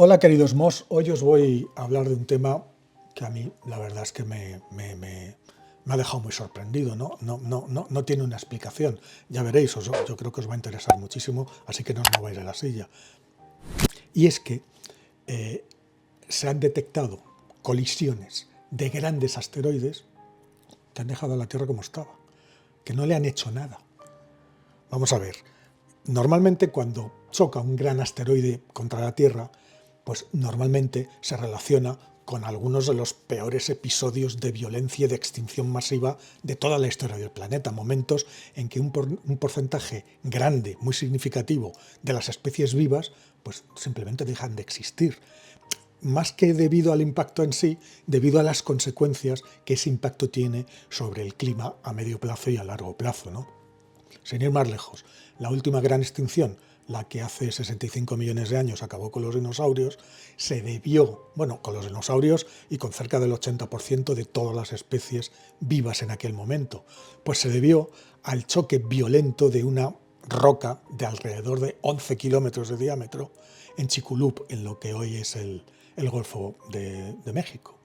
Hola queridos Mos, hoy os voy a hablar de un tema que a mí la verdad es que me ha dejado muy sorprendido, ¿no? No tiene una explicación, ya veréis, yo creo que os va a interesar muchísimo, así que no os mováis de la silla. Y es que se han detectado colisiones de grandes asteroides que han dejado a la Tierra como estaba, que no le han hecho nada. Vamos a ver, normalmente cuando choca un gran asteroide contra la Tierra, pues normalmente se relaciona con algunos de los peores episodios de violencia y de extinción masiva de toda la historia del planeta, momentos en que un porcentaje grande, muy significativo, de las especies vivas, pues simplemente dejan de existir. Más que debido al impacto en sí, debido a las consecuencias que ese impacto tiene sobre el clima a medio plazo y a largo plazo, ¿no? Sin ir más lejos, la última gran extinción, la que hace 65 millones de años acabó con los dinosaurios, se debió, bueno, con los dinosaurios y con cerca del 80% de todas las especies vivas en aquel momento, pues se debió al choque violento de una roca de alrededor de 11 kilómetros de diámetro en Chicxulub, en lo que hoy es el Golfo de México.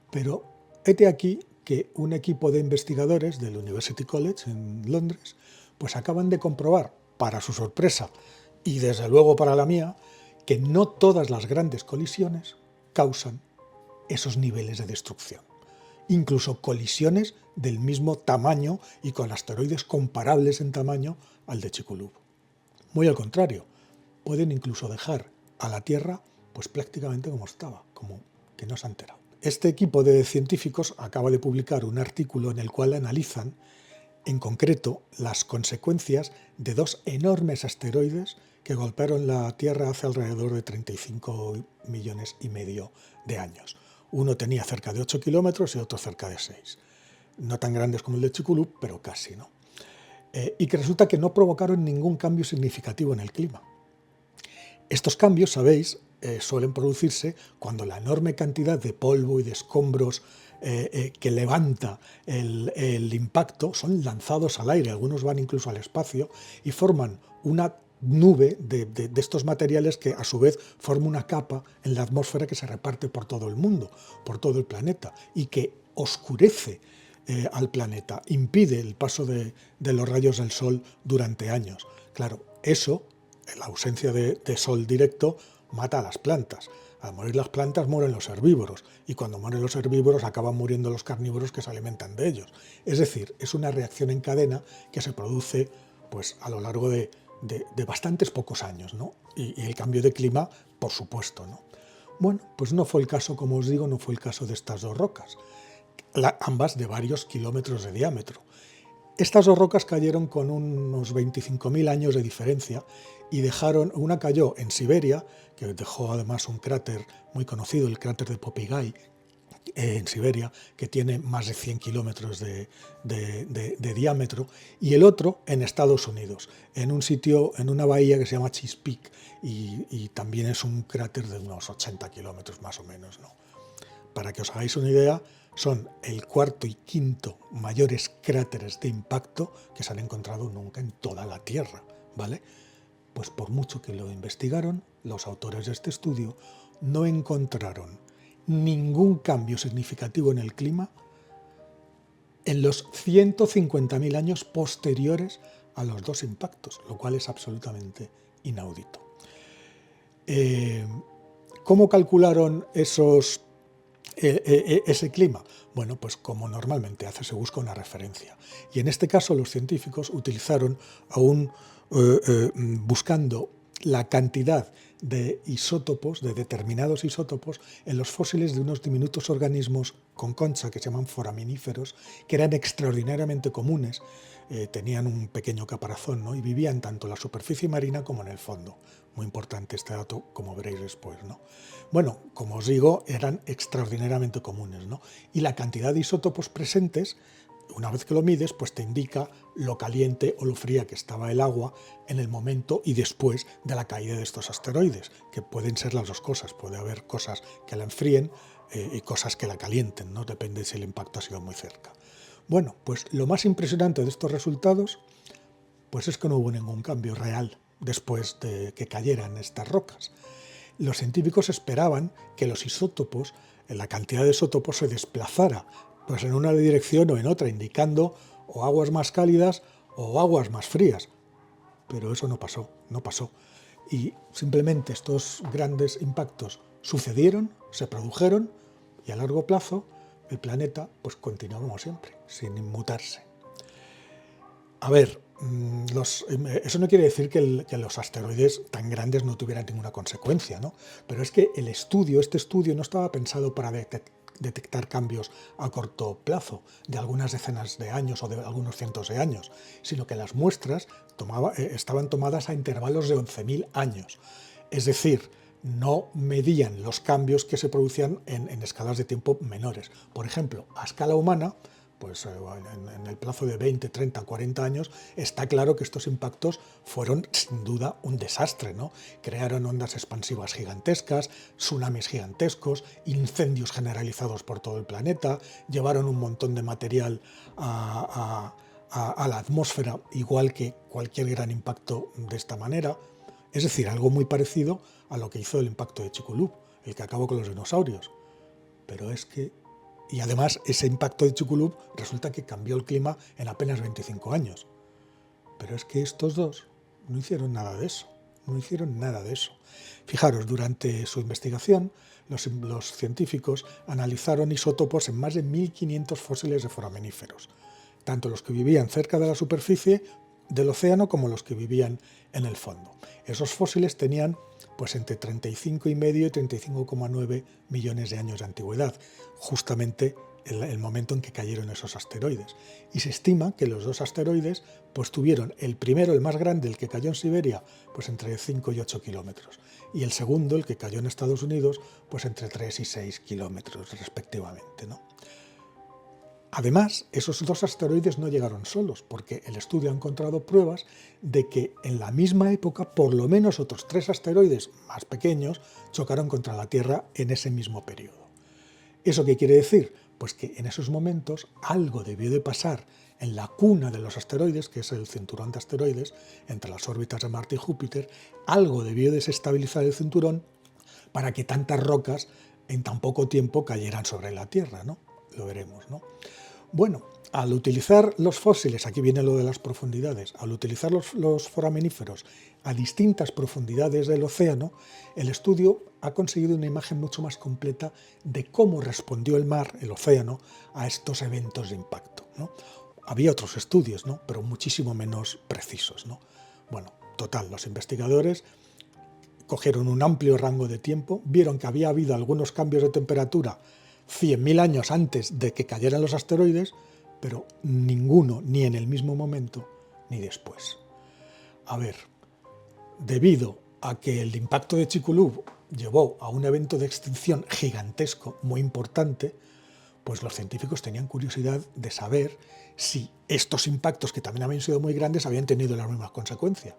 Pero hete aquí que un equipo de investigadores del University College en Londres pues acaban de comprobar, para su sorpresa y desde luego para la mía, que no todas las grandes colisiones causan esos niveles de destrucción. Incluso colisiones del mismo tamaño y con asteroides comparables en tamaño al de Chicxulub. Muy al contrario, pueden incluso dejar a la Tierra pues prácticamente como estaba, como que no se ha enterado. Este equipo de científicos acaba de publicar un artículo en el cual analizan en concreto las consecuencias de dos enormes asteroides que golpearon la Tierra hace alrededor de 35 millones y medio de años. Uno tenía cerca de 8 kilómetros y otro cerca de 6. No tan grandes como el de Chicxulub, pero casi, ¿no? Y que resulta que no provocaron ningún cambio significativo en el clima. Estos cambios, sabéis, suelen producirse cuando la enorme cantidad de polvo y de escombros que levanta el impacto son lanzados al aire, algunos van incluso al espacio y forman una nube de estos materiales que a su vez forma una capa en la atmósfera que se reparte por todo el mundo, por todo el planeta y que oscurece al planeta, impide el paso de los rayos del sol durante años. Claro, eso, la ausencia de sol directo, mata a las plantas. Al morir las plantas mueren los herbívoros y cuando mueren los herbívoros acaban muriendo los carnívoros que se alimentan de ellos. Es decir, es una reacción en cadena que se produce pues, a lo largo de bastantes pocos años, ¿no? Y el cambio de clima, por supuesto, ¿no? Bueno, pues no fue el caso, como os digo, no fue el caso de estas dos rocas, ambas de varios kilómetros de diámetro. Estas dos rocas cayeron con unos 25.000 años de diferencia y dejaron, una cayó en Siberia, que dejó además un cráter muy conocido, el cráter de Popigai, en Siberia, que tiene más de 100 kilómetros de diámetro, y el otro en Estados Unidos, en un sitio, en una bahía que se llama Chesapeake, y también es un cráter de unos 80 kilómetros más o menos, ¿no? Para que os hagáis una idea, son el cuarto y quinto mayores cráteres de impacto que se han encontrado nunca en toda la Tierra, ¿vale? Pues por mucho que lo investigaron, los autores de este estudio no encontraron ningún cambio significativo en el clima en los 150.000 años posteriores a los dos impactos, lo cual es absolutamente inaudito. ¿Cómo calcularon ese clima? Bueno, pues como normalmente hace, se busca una referencia. Y en este caso los científicos utilizaron buscando la cantidad de isótopos, de determinados isótopos, en los fósiles de unos diminutos organismos con concha que se llaman foraminíferos, que eran extraordinariamente comunes, tenían un pequeño caparazón, ¿no? Y vivían tanto en la superficie marina como en el fondo. Muy importante este dato, como veréis después, ¿no? Bueno, como os digo, eran extraordinariamente comunes, ¿no? Y la cantidad de isótopos presentes, una vez que lo mides, pues te indica lo caliente o lo fría que estaba el agua en el momento y después de la caída de estos asteroides, que pueden ser las dos cosas. Puede haber cosas que la enfríen y cosas que la calienten, ¿no? Depende si el impacto ha sido muy cerca. Bueno, pues lo más impresionante de estos resultados pues es que no hubo ningún cambio real después de que cayeran estas rocas. Los científicos esperaban que los isótopos, la cantidad de isótopos se desplazara pues en una dirección o en otra, indicando o aguas más cálidas o aguas más frías. Pero eso no pasó, no pasó. Y simplemente estos grandes impactos sucedieron, se produjeron, y a largo plazo el planeta pues continuó como siempre, sin inmutarse. A ver, eso no quiere decir que los asteroides tan grandes no tuvieran ninguna consecuencia, ¿no? Pero es que este estudio no estaba pensado para detectar cambios a corto plazo, de algunas decenas de años o de algunos cientos de años, sino que las muestras estaban tomadas a intervalos de 11.000 años. Es decir, no medían los cambios que se producían en escalas de tiempo menores. Por ejemplo, a escala humana, pues en el plazo de 20, 30, 40 años, está claro que estos impactos fueron sin duda un desastre, ¿no? Crearon ondas expansivas gigantescas, tsunamis gigantescos, incendios generalizados por todo el planeta, llevaron un montón de material a la atmósfera, igual que cualquier gran impacto de esta manera. Es decir, algo muy parecido a lo que hizo el impacto de Chicxulub, el que acabó con los dinosaurios. Pero es que... Y además, ese impacto de Chicxulub resulta que cambió el clima en apenas 25 años. Pero es que estos dos no hicieron nada de eso. No hicieron nada de eso. Fijaros, durante su investigación, los científicos analizaron isótopos en más de 1.500 fósiles de foraminíferos, tanto los que vivían cerca de la superficie del océano como los que vivían en el fondo. Esos fósiles tenían pues entre 35,5 y 35,9 millones de años de antigüedad, justamente el momento en que cayeron esos asteroides. Y se estima que los dos asteroides pues tuvieron el primero, el más grande, el que cayó en Siberia, pues entre 5 y 8 kilómetros, y el segundo, el que cayó en Estados Unidos, pues entre 3 y 6 kilómetros respectivamente, ¿no? Además, esos dos asteroides no llegaron solos, porque el estudio ha encontrado pruebas de que en la misma época por lo menos otros 3 asteroides más pequeños chocaron contra la Tierra en ese mismo periodo. ¿Eso qué quiere decir? Pues que en esos momentos algo debió de pasar en la cuna de los asteroides, que es el cinturón de asteroides, entre las órbitas de Marte y Júpiter, algo debió desestabilizar el cinturón para que tantas rocas en tan poco tiempo cayeran sobre la Tierra, ¿no? Lo veremos, ¿no? Bueno, al utilizar los fósiles, aquí viene lo de las profundidades, al utilizar los foraminíferos a distintas profundidades del océano, el estudio ha conseguido una imagen mucho más completa de cómo respondió el mar, el océano, a estos eventos de impacto, ¿no? Había otros estudios, ¿no? Pero muchísimo menos precisos, ¿no? Bueno, total, los investigadores cogieron un amplio rango de tiempo, vieron que había habido algunos cambios de temperatura 100.000 años antes de que cayeran los asteroides, pero ninguno, ni en el mismo momento, ni después. A ver, debido a que el impacto de Chicxulub llevó a un evento de extinción gigantesco, muy importante, pues los científicos tenían curiosidad de saber si estos impactos, que también habían sido muy grandes, habían tenido las mismas consecuencias.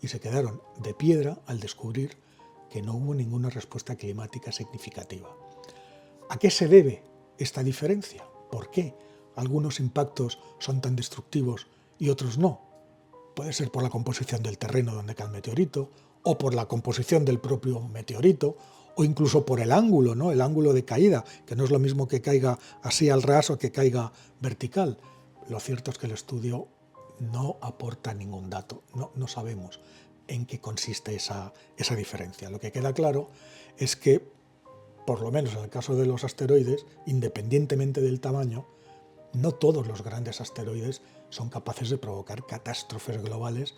Y se quedaron de piedra al descubrir que no hubo ninguna respuesta climática significativa. ¿A qué se debe esta diferencia? ¿Por qué algunos impactos son tan destructivos y otros no? Puede ser por la composición del terreno donde cae el meteorito, o por la composición del propio meteorito, o incluso por el ángulo, ¿no? El ángulo de caída, que no es lo mismo que caiga así al ras o que caiga vertical. Lo cierto es que el estudio no aporta ningún dato, no sabemos en qué consiste esa diferencia. Lo que queda claro es que, por lo menos en el caso de los asteroides, independientemente del tamaño, no todos los grandes asteroides son capaces de provocar catástrofes globales,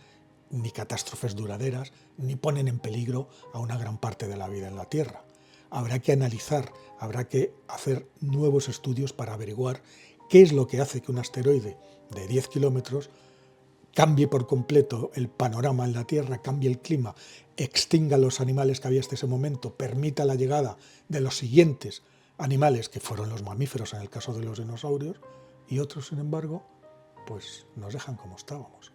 ni catástrofes duraderas, ni ponen en peligro a una gran parte de la vida en la Tierra. Habrá que analizar, habrá que hacer nuevos estudios para averiguar qué es lo que hace que un asteroide de 10 kilómetros cambie por completo el panorama en la Tierra, cambie el clima, extinga los animales que había hasta ese momento, permita la llegada de los siguientes animales, que fueron los mamíferos en el caso de los dinosaurios, y otros, sin embargo, pues nos dejan como estábamos.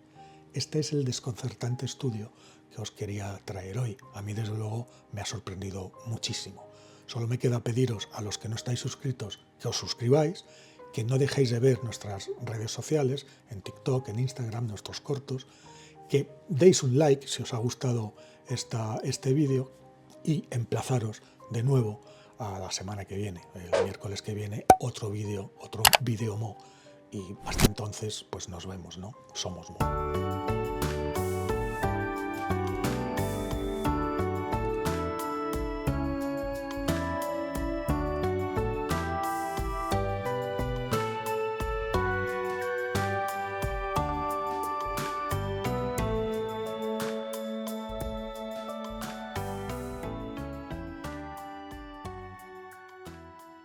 Este es el desconcertante estudio que os quería traer hoy. A mí, desde luego, me ha sorprendido muchísimo. Solo me queda pediros a los que no estáis suscritos que os suscribáis, que no dejéis de ver nuestras redes sociales, en TikTok, en Instagram, nuestros cortos, que deis un like si os ha gustado este vídeo, y emplazaros de nuevo a la semana que viene, el miércoles que viene, otro vídeo Mo. Y hasta entonces, pues nos vemos, ¿no? Somos Mo.